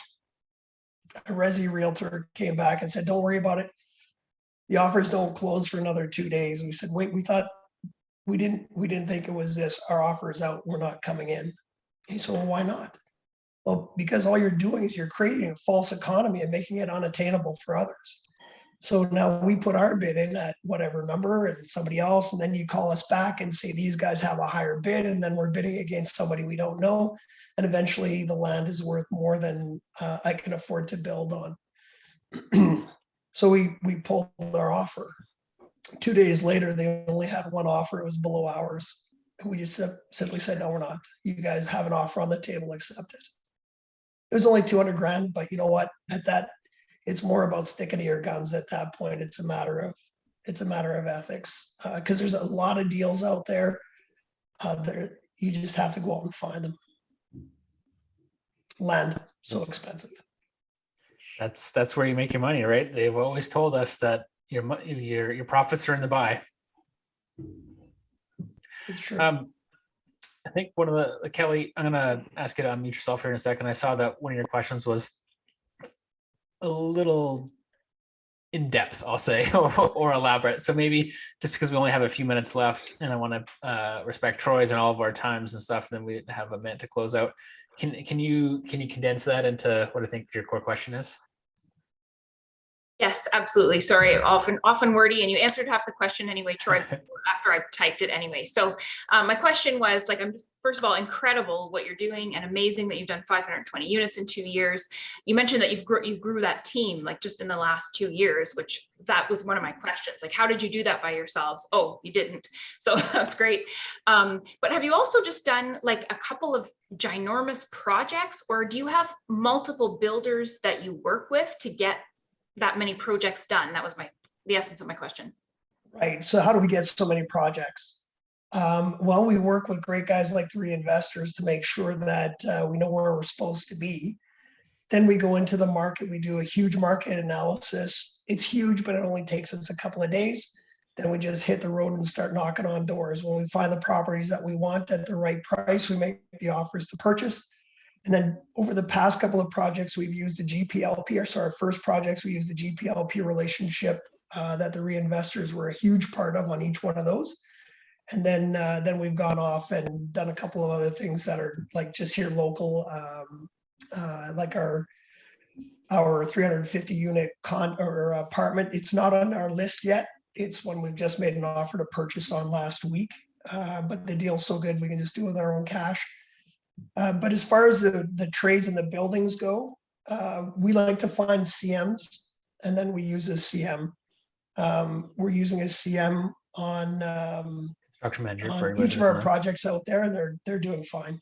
A resi realtor came back and said, don't worry about it. The offers don't close for another 2 days. We said, wait, we didn't think it was this. Our offer is out. We're not coming in. He said, well, why not? Well, because all you're doing is you're creating a false economy and making it unattainable for others. So now we put our bid in at whatever number and somebody else, and then you call us back and say, these guys have a higher bid, and then we're bidding against somebody we don't know. And eventually the land is worth more than I can afford to build on. So we pulled our offer. 2 days later, they only had one offer. It was below ours. And we just simply said, no, we're not. You guys have an offer on the table, accept it. It was only 200 grand, but you know what? At that, it's more about sticking to your guns at that point. It's a matter of ethics, because there's a lot of deals out there. You just have to go out and find them. Land so expensive. That's where you make your money, right? They've always told us that your profits are in the buy. It's true. I think one of the Kelly, I'm gonna ask you to unmute yourself here in a second. I saw that one of your questions was a little in depth, I'll say, or elaborate. So maybe just because we only have a few minutes left, and I want to respect Troy's and all of our times and stuff, then we have a minute to close out. Can you condense that into what I think your core question is? Yes, absolutely. Sorry, often wordy, and you answered half the question anyway, Troy, after I typed it anyway. So my question was, like, I'm just, first of all, incredible what you're doing, and amazing that you've done 520 units in 2 years. You mentioned that you grew that team like just in the last 2 years, which that was one of my questions. Like, how did you do that by yourselves? Oh, you didn't. So that's great. But have you also just done like a couple of ginormous projects, or do you have multiple builders that you work with to get that many projects done? That was the essence of my question. Right. So how do we get so many projects? Well, we work with great guys like the REINVESTORS to make sure that we know where we're supposed to be. Then we go into the market. We do a huge market analysis. It's huge, but it only takes us a couple of days. Then we just hit the road and start knocking on doors. When we find the properties that we want at the right price, we make the offers to purchase. And then over the past couple of projects, we've used the GPLP, or sorry, first projects, we used the GPLP relationship that the REINVESTORS were a huge part of on each one of those. And then we've gone off and done a couple of other things that are like just here local, like our 350 unit apartment. It's not on our list yet. It's one we've just made an offer to purchase on last week, but the deal's so good we can just do it with our own cash. But as far as the trades and the buildings go, we like to find CMs, and then we use a CM. We're using a CM on Construction manager for each of our projects out there, and they're doing fine.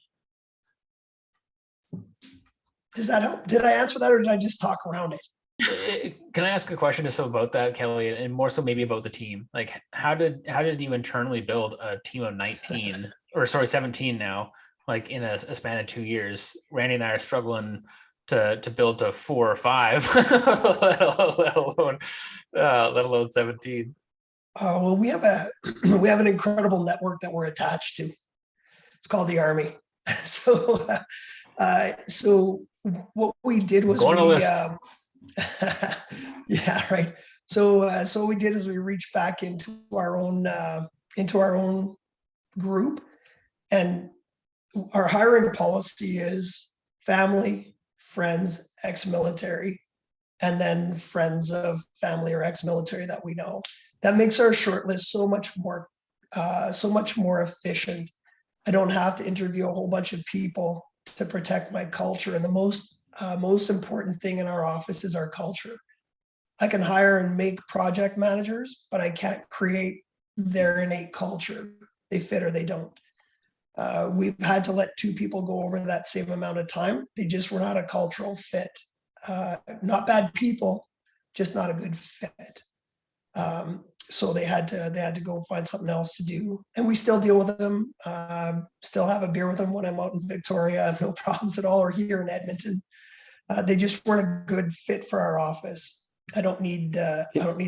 Does that help? Did I answer that, or did I just talk around it? Can I ask a question just about that, Kelly, and more so maybe about the team? Like, how did you internally build a team of 19 or sorry, 17 now? Like in a span of 2 years, Randy and I are struggling to build to 4 or 5, let alone 17. Well, we have an incredible network that we're attached to. It's called the Army. So what we did was Go on a list. Yeah, right. So what we did is we reached back into our own group, and our hiring policy is family, friends, ex-military, and then friends of family or ex-military that we know. That makes our shortlist so much more efficient. I don't have to interview a whole bunch of people to protect my culture. And the most important thing in our office is our culture. I can hire and make project managers, but I can't create their innate culture. They fit or they don't. We've had to let 2 people go over that same amount of time. They just were not a cultural fit. Not bad people, just not a good fit. So they had to go find something else to do, and we still deal with them. Still have a beer with them when I'm out in Victoria, no problems at all, or here in Edmonton. They just weren't a good fit for our office. I don't need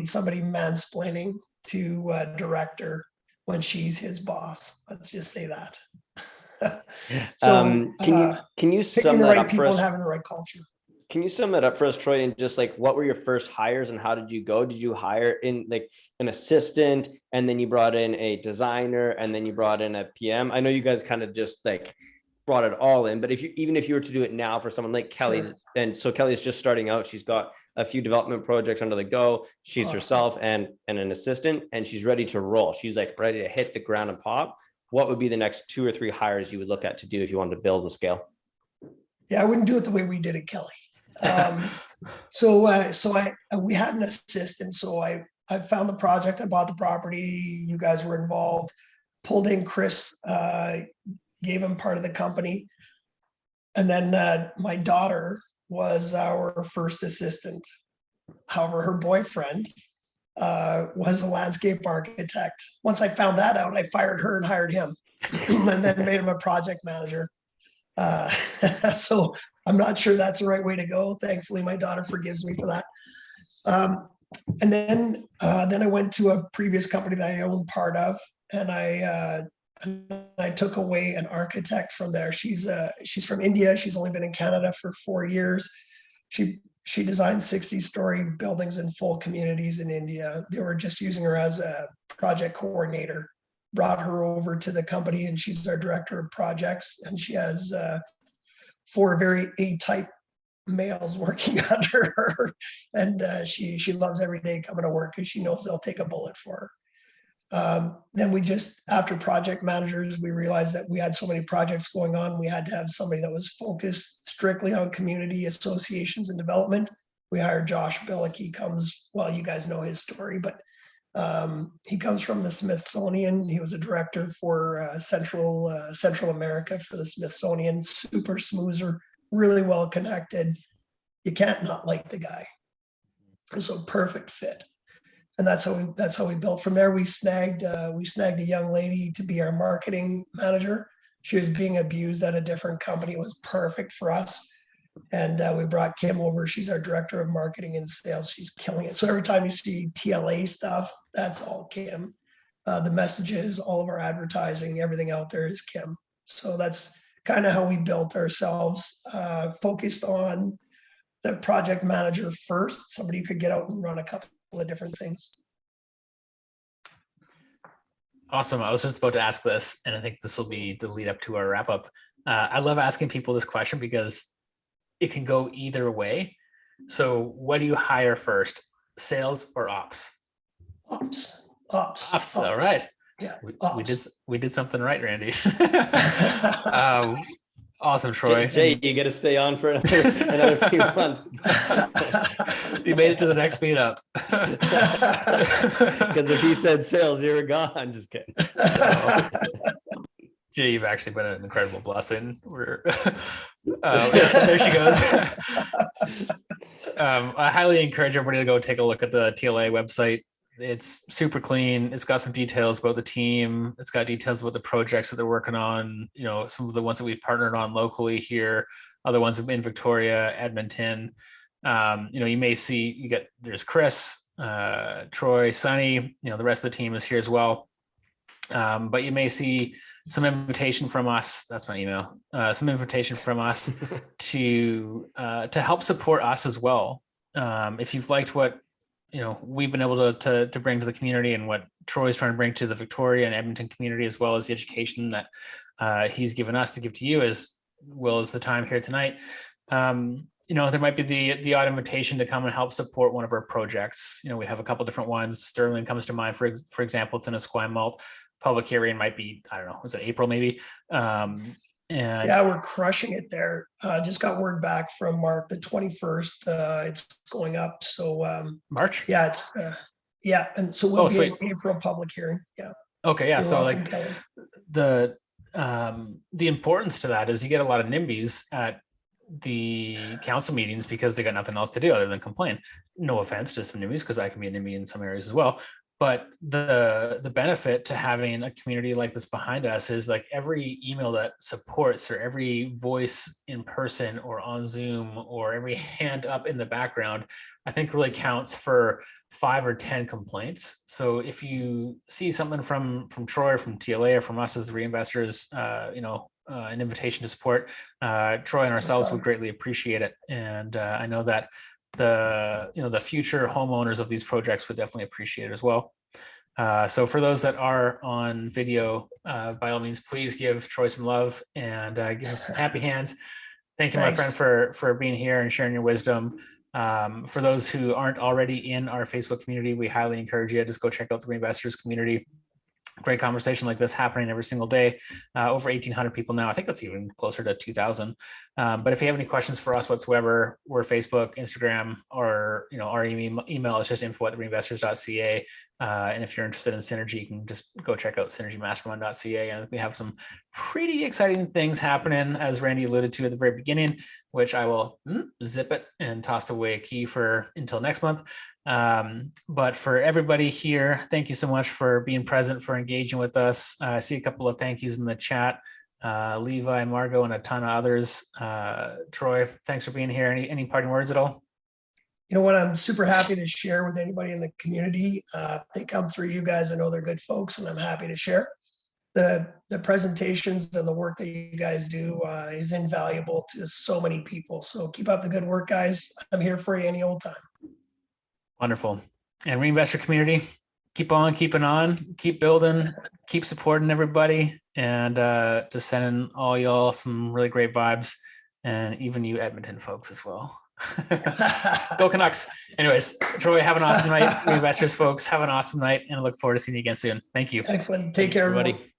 somebody mansplaining to a director when she's his boss. Let's just say that. So can you sum picking the that right up for people and us? having the right culture. Can you sum that up for us, Troy? And just like, what were your first hires and how did you go? Did you hire in like an assistant and then you brought in a designer and then you brought in a PM? I know you guys kind of just like brought it all in, but even if you were to do it now for someone like Kelly, Sure. and so Kelly is just starting out, she's got a few development projects under the go. She's Awesome. herself and an assistant, and she's ready to roll. She's like ready to hit the ground and pop. What would be the next 2 or 3 hires you would look at to do if you wanted to build and scale? Yeah, I wouldn't do it the way we did it, Kelly. We had an assistant. So I found the project, I bought the property, you guys were involved, pulled in Chris, gave him part of the company. And then my daughter was our first assistant. However, her boyfriend was a landscape architect. Once I found that out, I fired her and hired him and then made him a project manager. So I'm not sure that's the right way to go. Thankfully, my daughter forgives me for that. And then I went to a previous company that I owned part of, and I took away an architect from there. She's from India. She's only been in Canada for 4 years. She designed 60-story buildings in full communities in India. They were just using her as a project coordinator. Brought her over to the company, and she's our director of projects, and she has 4 very A-type males working under her, and she loves every day coming to work because she knows they'll take a bullet for her. Then we just, after project managers, we realized that we had so many projects going on, we had to have somebody that was focused strictly on community associations and development. We hired Josh Billick. He comes, well, you guys know his story, but he comes from the Smithsonian. He was a director for Central America for the Smithsonian. Super smoozer, really well connected. You can't not like the guy. So perfect fit. And that's how we built from there. We snagged a young lady to be our marketing manager. She was being abused at a different company. It was perfect for us. And we brought Kim over. She's our director of marketing and sales. She's killing it. So every time you see TLA stuff, that's all Kim. The messages, all of our advertising, everything out there is Kim. So that's kind of how we built ourselves, focused on the project manager first, somebody who could get out and run a couple of different things. Awesome. I was just about to ask this, and I think this will be the lead up to our wrap up. I love asking people this question because it can go either way. So what do you hire first, sales or ops? Ops. All right. Yeah. We did something right, Randy. Awesome, Troy. Jay, you got to stay on for another few months. You made it to the next meetup. Because if he said sales, you were gone. I'm just kidding. Jay, you've actually been an incredible blessing. There she goes. I highly encourage everybody to go take a look at the TLA website. It's super clean. It's got some details about the team. It's got details about the projects that they're working on. You know, some of the ones that we've partnered on locally here, other ones in Victoria, Edmonton. You know, you may see there's Chris, Troy, Sunny. You know, the rest of the team is here as well. But you may see some invitation from us. That's my email. Some invitation from us to help support us as well. If you've liked what we've been able to bring to the community and what Troy's trying to bring to the Victoria and Edmonton community, as well as the education that he's given us to give to you, as well as the time here tonight. There might be the odd invitation to come and help support one of our projects. We have a couple different ones. Sterling comes to mind, for example. It's in Esquimalt. Public hearing might be, I don't know, was it April maybe? And And Yeah, we're crushing it there. Just got word back from Mark, the 21st, it's going up. So March. yeah, it's yeah, and so we'll Oh, be sweet. in April public hearing. Yeah. Okay, yeah. You're So welcome, like Kelly. the importance to that is you get a lot of NIMBYs at the council meetings because they got nothing else to do other than complain. No offense to some NIMBYs, because I can be a NIMBY in some areas as well. But the benefit to having a community like this behind us is like every email that supports, or every voice in person or on Zoom, or every hand up in the background, I think really counts for 5 or 10 complaints. So if you see something from Troy or from TLA or from us as the reinvestors, an invitation to support, Troy and ourselves would greatly appreciate it. And I know that the future homeowners of these projects would definitely appreciate it as well. So for those that are on video, by all means, please give Troy some love and give him some happy hands. Thank you, my friend, for being here and sharing your wisdom. For those who aren't already in our Facebook community, we highly encourage you to just go check out the Reinvestors community. Great conversation like this happening every single day. Over 1,800 people now. I think that's even closer to 2,000. But if you have any questions for us whatsoever, we're Facebook, Instagram, or our email is just info@reinvestors.ca. And if you're interested in synergy, you can just go check out synergymastermind.ca. And we have some pretty exciting things happening, as Randy alluded to at the very beginning, which I will zip it and toss away a key for until next month. But for everybody here, thank you so much for being present, for engaging with us. I see a couple of thank yous in the chat. Levi, Margot, and a ton of others. Troy, thanks for being here. Any parting words at all? You know what, I'm super happy to share with anybody in the community. They come through you guys. I know they're good folks, and I'm happy to share. The presentations and the work that you guys do is invaluable to so many people. So keep up the good work, guys. I'm here for you any old time. Wonderful. And Reinvestor community, keep on keeping on, keep building, keep supporting everybody, and just sending all y'all some really great vibes, and even you Edmonton folks as well. Go Canucks. Anyways, Troy, have an awesome night. Reinvestors folks, have an awesome night, and I look forward to seeing you again soon. Thank you. Excellent. Take care, everybody.